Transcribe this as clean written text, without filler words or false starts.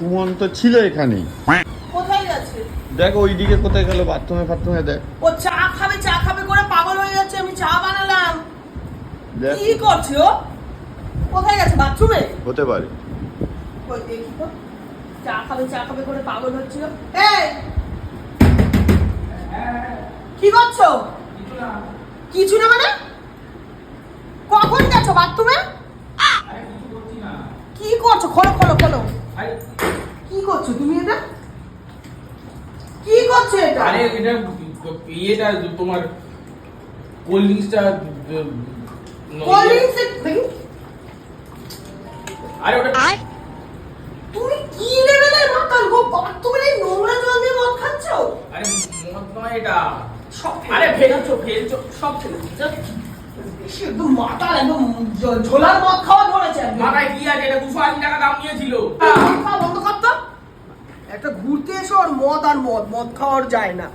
সুমন তো ছিল এখানেই। কোথায় গেছে? দেখ ওইদিকে কোথায় গেল, বাথরুমে দেখ। ও চা খাবে করে পাগল হয়ে যাচ্ছে। আমি চা বানালাম। দেখ কি করছে ও? কোথায় গেছে? বাথরুমে হতে পারে। ওই দেখি তো। চা খাবে করে পাগল হচ্ছিল। এই কি করছো? কিছু না মানে? কখন গেছো বাথরুমে? কি করছো? খোলো। কি করছো তুমি এটা? কি করছো এটা? আরে এটা তোমার কোল্ড ড্রিঙ্কসটা কোল্ড ড্রিঙ্কস দেখি। আরে ওটা তুমি কি লেভেলের মাতাল গো? বাথরুমে এই নোংরা জল দিয়ে মদ খাচ্ছো? আরে মদ নয় এটা। সব আরে ফেলছো সব ফেলছো। একদম মাতাল, একদম ঝোলার মদ খাওয়া ধরেছে একদম। মাথায় কি আছে? এটা 280 টাকা দাম নিয়েছিল। মদ খাওয়া বন্ধ করতো। একটা ঘুরতে এসো আর মদ খাওয়ার যায় না।